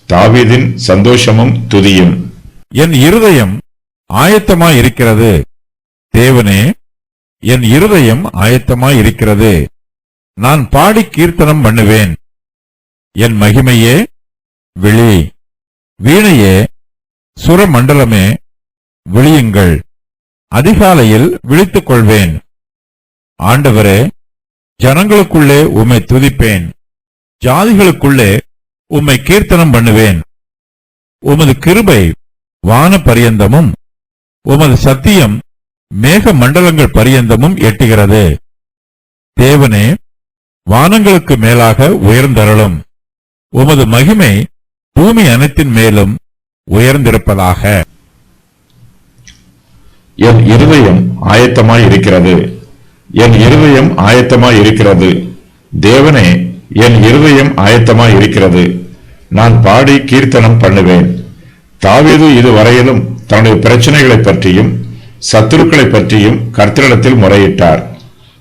தாவீதின் சந்தோஷமும் துதியும். என் இருதயம் ஆயத்தமாயிருக்கிறது. தேவனே, என் இருதயம் ஆயத்தமாயிருக்கிறது. நான் பாடி கீர்த்தனம் பண்ணுவேன். என் மகிமையே விழி, வீணையே சுரமண்டலமே விழியுங்கள். அதிகாலையில் விழித்துக் கொள்வேன். ஆண்டவரே, ஜனங்களுக்குள்ளே உம்மை துதிப்பேன். ஜாதிகளுக்குள்ளே உம்மை கீர்த்தனம் பண்ணுவேன். உமது கிருபை வான பரியந்தமும் உமது சத்தியம் மேக மண்டலங்கள் பரியந்தமும் எட்டுகிறது. தேவனே, வானங்களுக்கு மேலாக உயர்ந்தருளும். உமது மகிமை பூமி அனைத்தின் மேலும் உயர்ந்திருப்பதாக. என் இருதயம் ஆயத்தமாய் இருக்கிறது. என் இருதயம் ஆயத்தமாய் இருக்கிறது. தேவனே, என் இருதயம் ஆயத்தமாய் இருக்கிறது. நான் பாடி கீர்த்தனம் பண்ணுவேன். தாவீது இதுவரையிலும் தன்னுடைய பிரச்சனைகளை பற்றியும் சத்துருக்களை பற்றியும் கர்த்தரிடத்தில் முறையிட்டார்.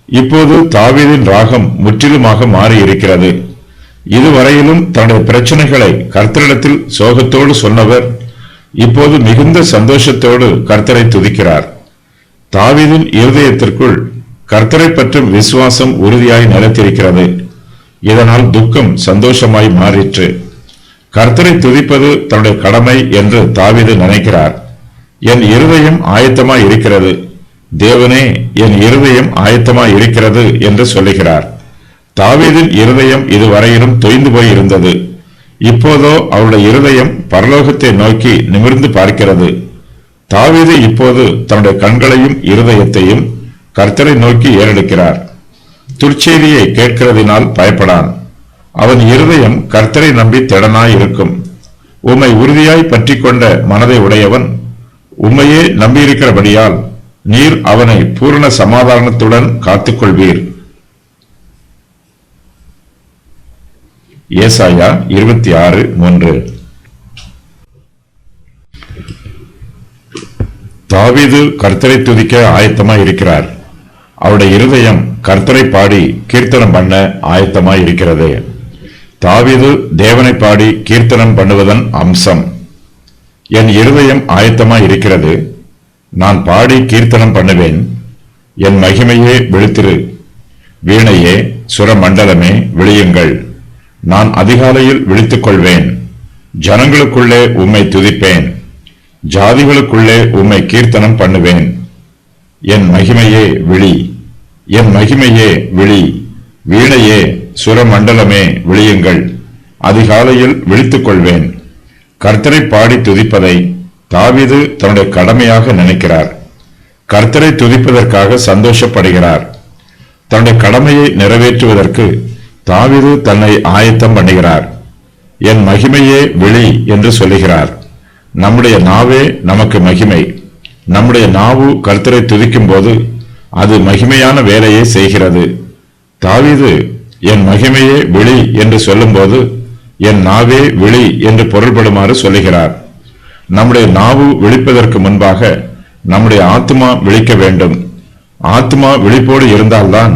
இப்போது தாவீதின் ராகம் முற்றிலுமாக மாறி இருக்கிறது. இதுவரையிலும் தன்னுடைய பிரச்சனைகளை கர்த்தரிடத்தில் சோகத்தோடு சொன்னவர் இப்போது மிகுந்த சந்தோஷத்தோடு கர்த்தரை துதிக்கிறார். தாவீதின் இருதயத்திற்குள் கர்த்தரை பற்றும் விசுவாசம் உறுதியாய் நிலைத்திருக்கிறது. இதனால் துக்கம் சந்தோஷமாய் மாறிற்று. கர்த்தரை துதிப்பது தன்னுடைய கடமை என்று தாவீது நினைக்கிறார். என் இருதயம் ஆயத்தமாய் இருக்கிறது. தேவனே, என் இருதயம் ஆயத்தமாய் இருக்கிறது என்று சொல்லுகிறார். தாவீதின் இருதயம் இதுவரையிலும் தொய்ந்து போய் இருந்தது. இப்போதோ அவருடைய இருதயம் பரலோகத்தை நோக்கி நிமிர்ந்து பார்க்கிறது. தாவீது இப்போது தன்னுடைய கண்களையும் இருதயத்தையும் கர்த்தரை நோக்கி ஏறெடுக்கிறார். துர்ச்செய்தியை கேட்கிறதினால் பயப்படான். அவன் இருதயம் கர்த்தரை நம்பி திடனாய் இருக்கும். உம்மை உறுதியாய் பற்றி கொண்ட மனதை உடையவன் உம்மையே நம்பியிருக்கிறபடியால் நீர் அவனை பூரண சமாதானத்துடன் காத்துக்கொள்வீர். ஏசாயா 26:3. தாவீது கர்த்தரை துதிக்க ஆயத்தமாய் இருக்கிறார். அவருடைய இருதயம் கர்த்தரை பாடி கீர்த்தனம் பண்ண ஆயத்தமாய் இருக்கிறது. தாவீது தேவனை பாடி கீர்த்தனம் பண்ணுவதன் அம்சம். என் இருதயம் ஆயத்தமாய் இருக்கிறது. நான் பாடி கீர்த்தனம் பண்ணுவேன். என் மகிமையே விழித்திரு. வீணையே சுரமண்டலமே விழியுங்கள். நான் அதிகாலையில் விழித்துக் கொள்வேன். ஜனங்களுக்குள்ளே உம்மை துதிப்பேன். ஜாதிகளுக்குள்ளே உம்மை கீர்த்தனம் பண்ணுவேன். என் மகிமையே விழி, என் மகிமையே விழி, வீணையே சுரமண்டலமே விழியுங்கள். அதிகாலையில் விழித்துக் கொள்வேன். கர்த்தரை பாடி துதிப்பதை தாவீது தன்னுடைய கடமையாக நினைக்கிறார். கர்த்தரை துதிப்பதற்காக சந்தோஷப்படுகிறார். தன்னுடைய கடமையை நிறைவேற்றுவதற்கு தாவீது தன்னை ஆயத்தம் பண்ணுகிறார். என் மகிமையே விழி என்று சொல்லுகிறார். நம்முடைய நாவே நமக்கு மகிமை. நம்முடைய நாவு கர்த்தரை துதிக்கும் போது அது மகிமையான வேலையை செய்கிறது. தாவீது என் மகிமையே விழி என்று சொல்லும்போது என் நாவே விழி என்று பொருள்படுமாறு சொல்லுகிறார். நம்முடைய நாவு விழிப்பதற்கு முன்பாக நம்முடைய ஆத்மா விழிக்க வேண்டும். ஆத்மா விழிப்போடு இருந்தால்தான்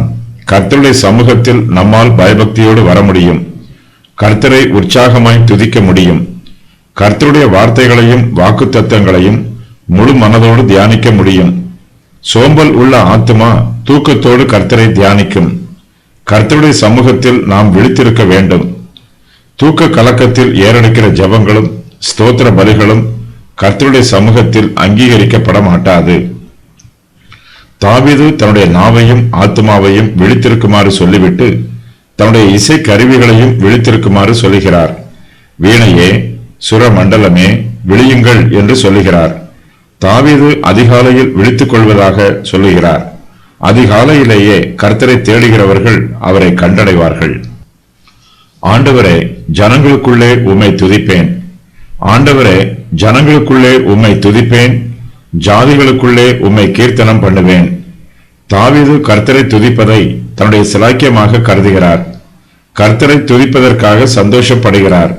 கர்த்தருடைய சமூகத்தில் நம்மால் பயபக்தியோடு வர முடியும். கர்த்தரை உற்சாகமாய் துதிக்க முடியும். கர்த்தருடைய வார்த்தைகளையும் வாக்குத்தத்தங்களையும் முழு மனதோடு தியானிக்க முடியும். சோம்பல் உள்ள ஆத்மா தூக்கத்தோடு கர்த்தரை தியானிக்கும். கர்த்தருடைய சமூகத்தில் நாம் விழித்திருக்க வேண்டும். தூக்க கலக்கத்தில் ஏறெடுக்கிற ஜெபங்களும் ஸ்தோத்திர பலிகளும் கர்த்தருடைய சமூகத்தில் அங்கீகரிக்கப்பட மாட்டாது. தாவீது தன்னுடைய நாவையும் ஆத்மாவையும் விழித்திருக்குமாறு சொல்லிவிட்டு தன்னுடைய இசை கருவிகளையும் விழித்திருக்குமாறு சொல்லுகிறார். வீணையே சுரமண்டலமே விழியுங்கள் என்று சொல்லுகிறார். தாவீது அதிகாலையில் விழித்துக் கொள்வதாக சொல்லுகிறார். அதிகாலையிலேயே கர்த்தரை தேடுகிறவர்கள் அவரை கண்டடைவார்கள். ஆண்டவரே, ஜனங்களுக்குள்ளே உம்மை துதிப்பேன். ஆண்டவரே, ஜனங்களுக்குள்ளே உம்மை துதிப்பேன். ஜாதிகளுக்குள்ளே உம்மை கீர்த்தனம் பண்ணுவேன். தாவீது கர்த்தரை துதிப்பதை தன்னுடைய சிலாக்கியமாக கருதுகிறார். கர்த்தரை துதிப்பதற்காக சந்தோஷப்படுகிறார்.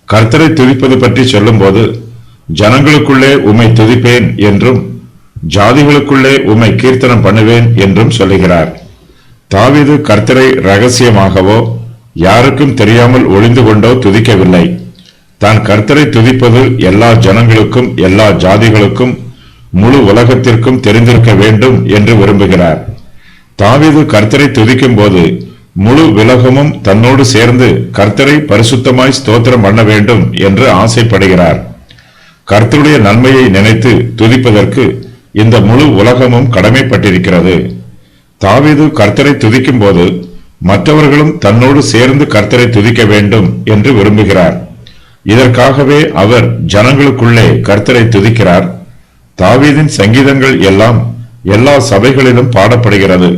கர்த்தரை துதிப்பது பற்றி சொல்லும்போது ஜனங்களுக்குள்ளே உம்மை துதிப்பேன் என்றும் ஜாதிகளுக்குள்ளே உம்மை கீர்த்தனம் பண்ணுவேன் என்றும் சொல்லுகிறார். தாவீது கர்த்தரை ரகசியமாகவோ யாருக்கும் தெரியாமல் ஒளிந்து கொண்டோ துதிக்கவில்லை. தான் கர்த்தரை துதிப்பது எல்லா ஜனங்களுக்கும் எல்லா ஜாதிகளுக்கும் முழு உலகத்திற்கும் தெரிந்திருக்க வேண்டும் என்று விரும்புகிறார். தாவீது கர்த்தரை துதிக்கும் போது முழு உலகமும் தன்னோடு சேர்ந்து கர்த்தரை பரிசுத்தமாய் ஸ்தோத்திரம் பண்ண வேண்டும் என்று ஆசைப்படுகிறார். கர்த்தருடைய நன்மையை நினைத்து துதிப்பதற்கு இந்த முழு உலகமும் கடமைப்பட்டிருக்கிறது. தாவீது கர்த்தரை துதிக்கும் போது மற்றவர்களும் தன்னோடு சேர்ந்து கர்த்தரை துதிக்க வேண்டும் என்று விரும்புகிறார். இதற்காகவே அவர் ஜனங்களுக்குள்ளே கர்த்தரை துதிக்கிறார். தாவீதின் சங்கீதங்கள் எல்லாம் எல்லா சபைகளிலும் பாடப்படுகிறது.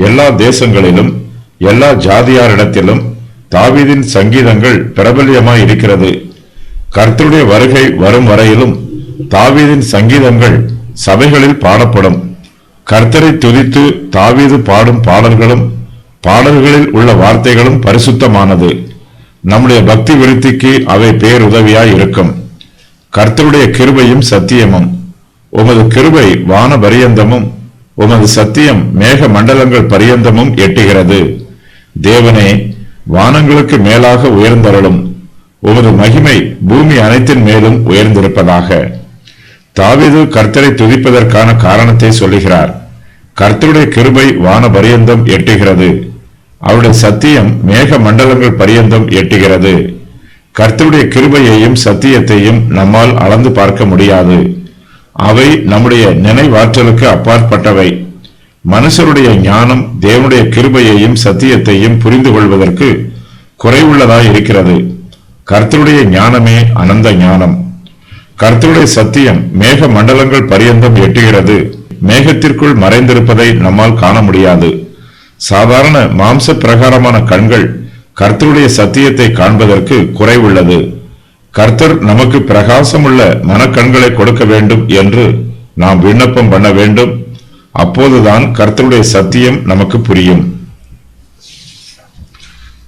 எல்லா தேசங்களிலும் எல்லா ஜாதியாரிடத்திலும் தாவீதின் சங்கீதங்கள் பிரபல்யமாய் இருக்கிறது. கர்த்தருடைய வருகை வரும் வரையிலும் தாவீதின் சங்கீதங்கள் சபைகளில் பாடப்படும். கர்த்தரை துதித்து தாவீது பாடும் பாடல்களும் பாடல்களில் உள்ள வார்த்தைகளும் பரிசுத்தமானது. நம்முடைய பக்தி விருத்திக்கு அவை பேருதவியாய் இருக்கும். கர்த்தருடைய கிருபையும் சத்தியமும். உமது கிருபை வான பரியந்தமும் உமது சத்தியம் மேக மண்டலங்கள் பரியந்தமும் எட்டுகிறது. தேவனே, வானங்களுக்கு மேலாக உயர்ந்தருளும். உமது மகிமை பூமி அனைத்தின் மேலும் உயர்ந்திருப்பதாக. தாவீது கர்த்தரை துதிப்பதற்கான காரணத்தை சொல்லுகிறார். கர்த்தருடைய கிருபை வான பரியந்தம் எட்டுகிறது. அவருடைய சத்தியம் மேக மண்டலங்கள் பரியந்தம் எட்டுகிறது. கர்த்தருடைய கிருபையையும் சத்தியத்தையும் நம்மால் அளந்து பார்க்க முடியாது. அவை நம்முடைய நினைவாற்றலுக்கு அப்பாற்பட்டவை. மனுஷருடைய ஞானம் தேவனுடைய கிருபையையும் சத்தியத்தையும் புரிந்து கொள்வதற்கு குறைவுள்ளதாய் இருக்கிறது. கர்த்தருடைய ஞானமே அனந்த ஞானம். கர்த்தருடைய சத்தியம் மேக மண்டலங்கள் பரியந்தம் எட்டுகிறது. மேகத்திற்குள் மறைந்திருப்பதை நம்மால் காண முடியாது. சாதாரண மாம்ச பிரகாரமான கண்கள் கர்த்தருடைய சத்தியத்தை காண்பதற்கு குறைவுள்ளது. கர்த்தர் நமக்கு பிரகாசமுள்ள மனக்கண்களை கொடுக்க வேண்டும் என்று நாம் விண்ணப்பம் பண்ண வேண்டும். அப்போதுதான் கர்த்தருடைய சத்தியம் நமக்கு புரியும்.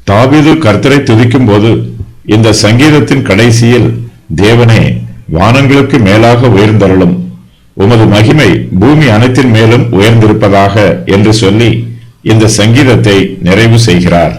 தாவீது கர்த்தரை துதிக்கும் போது இந்த சங்கீதத்தின் கடைசியில், தேவனே, வானங்களுக்கு மேலாக உயர்ந்தருளும், உமது மகிமை பூமி அனைத்தின் மேலும் உயர்ந்திருப்பதாக என்று சொல்லி இந்த சங்கீதத்தை நிறைவு செய்கிறார்.